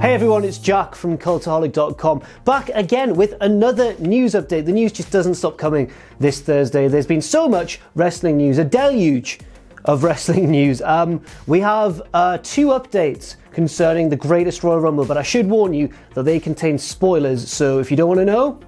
Hey everyone, it's Jack from Cultaholic.com, back again with another news update. The news just doesn't stop coming this Thursday. There's been so much wrestling news, a deluge of wrestling news. We have two updates concerning the Greatest Royal Rumble, but I should warn you that they contain spoilers, so if you don't want to know,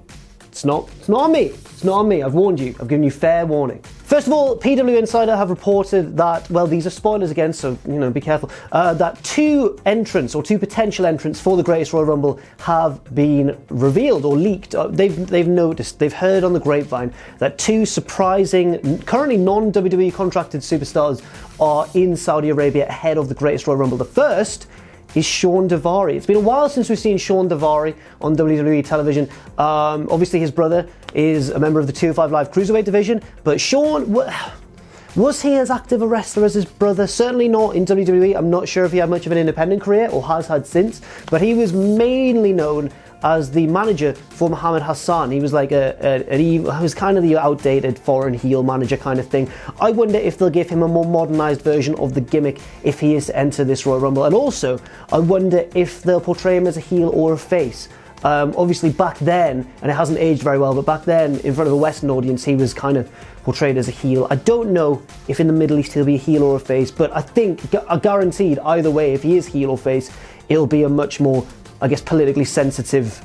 it's not on me. It's not on me. I've warned you. I've given you fair warning. First of all, PW Insider have reported that, well, these are spoilers again, so, be careful, that two potential entrants for the Greatest Royal Rumble have been revealed or leaked. They've noticed, they've heard on the grapevine that two surprising, currently non-WWE contracted superstars are in Saudi Arabia ahead of the Greatest Royal Rumble. The first is Shawn Daivari. It's been a while since we've seen Shawn Daivari on WWE television. Obviously his brother is a member of the 205 Live Cruiserweight division, but Shawn, was he as active a wrestler as his brother? Certainly not in WWE. I'm not sure if he had much of an independent career or has had since, but he was mainly known as the manager for Muhammad Hassan. He was like he was kind of the outdated foreign heel manager kind of thing. I wonder if they'll give him a more modernized version of the gimmick if he is to enter this Royal Rumble. And also, I wonder if they'll portray him as a heel or a face. Obviously back then, and it hasn't aged very well, but back then in front of a Western audience, he was kind of portrayed as a heel. I don't know if in the Middle East he'll be a heel or a face, but I think, guaranteed either way, if he is heel or face, it'll be a much more, I guess, politically sensitive,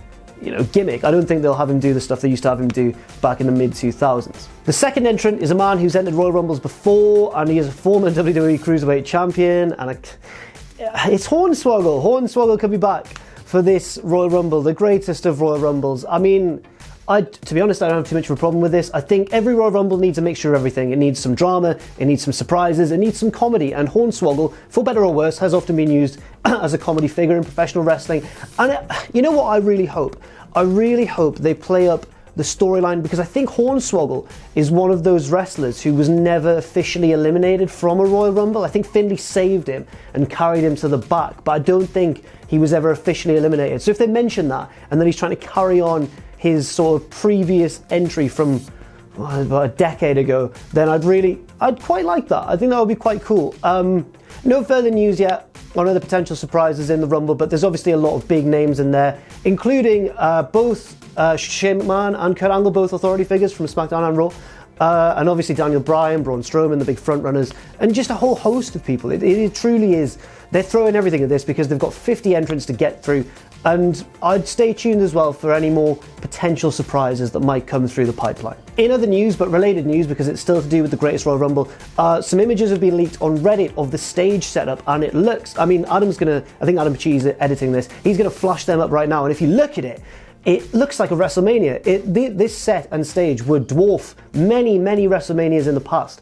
gimmick. I don't think they'll have him do the stuff they used to have him do back in the mid-2000s. The second entrant is a man who's entered Royal Rumbles before, and he is a former WWE Cruiserweight champion, and it's Hornswoggle. Hornswoggle could be back for this Royal Rumble, the greatest of Royal Rumbles. I mean, to be honest, I don't have too much of a problem with this. I think every Royal Rumble needs a mixture of everything. It needs some drama, it needs some surprises, it needs some comedy, and Hornswoggle, for better or worse, has often been used as a comedy figure in professional wrestling. And you know what I really hope? I really hope they play up the storyline, because I think Hornswoggle is one of those wrestlers who was never officially eliminated from a Royal Rumble. I think Finlay saved him and carried him to the back, but I don't think he was ever officially eliminated. So if they mention that, and then he's trying to carry on his sort of previous entry from about a decade ago, then I'd quite like that. I think that would be quite cool. No further news yet on other potential surprises in the Rumble, but there's obviously a lot of big names in there, including both Shane McMahon and Kurt Angle, both authority figures from SmackDown and Raw, and obviously Daniel Bryan, Braun Strowman, the big front runners, and just a whole host of people. It truly is. They're throwing everything at this because they've got 50 entrants to get through, and I'd stay tuned as well for any more potential surprises that might come through the pipeline. In other news, but related news because it's still to do with the Greatest Royal Rumble, some images have been leaked on Reddit of the stage setup, and it looks, I think Adam Paci's is editing this, he's gonna flash them up right now, and if you look at it, it looks like a WrestleMania. This set and stage would dwarf many, many WrestleManias in the past.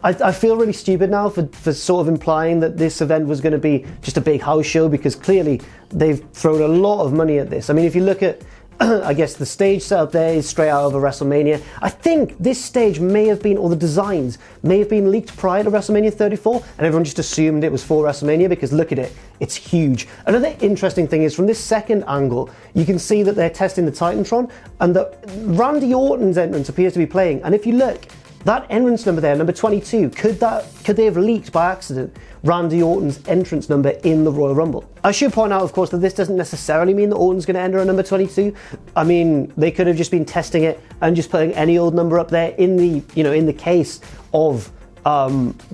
I feel really stupid now for sort of implying that this event was going to be just a big house show, because clearly they've thrown a lot of money at this. I mean, if you look at, I guess the stage setup there is straight out of a WrestleMania. I think this stage may have been, or the designs may have been leaked prior to WrestleMania 34, and everyone just assumed it was for WrestleMania because look at it, it's huge. Another interesting thing is from this second angle, you can see that they're testing the Titantron, and that Randy Orton's entrance appears to be playing, and if you look, that entrance number there, number 22, could they have leaked by accident Randy Orton's entrance number in the Royal Rumble? I should point out, of course, that this doesn't necessarily mean that Orton's going to enter a number 22. I mean, they could have just been testing it and just putting any old number up there in the case of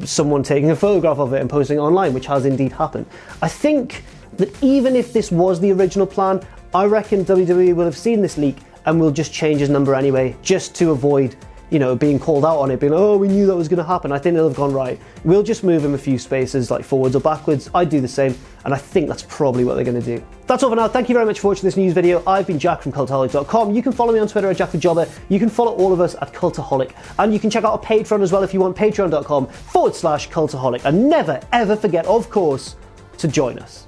someone taking a photograph of it and posting it online, which has indeed happened. I think that even if this was the original plan, I reckon WWE will have seen this leak and will just change his number anyway, just to avoid being called out on it, being, oh, we knew that was going to happen. I think they'll have gone, right, we'll just move him a few spaces, like forwards or backwards. I'd do the same, and I think that's probably what they're going to do. That's all for now. Thank you very much for watching this news video. I've been Jack from Cultaholic.com. You can follow me on Twitter at JackTheJobber. You can follow all of us at Cultaholic, and you can check out our Patreon as well if you want, patreon.com/Cultaholic. And never, ever forget, of course, to join us.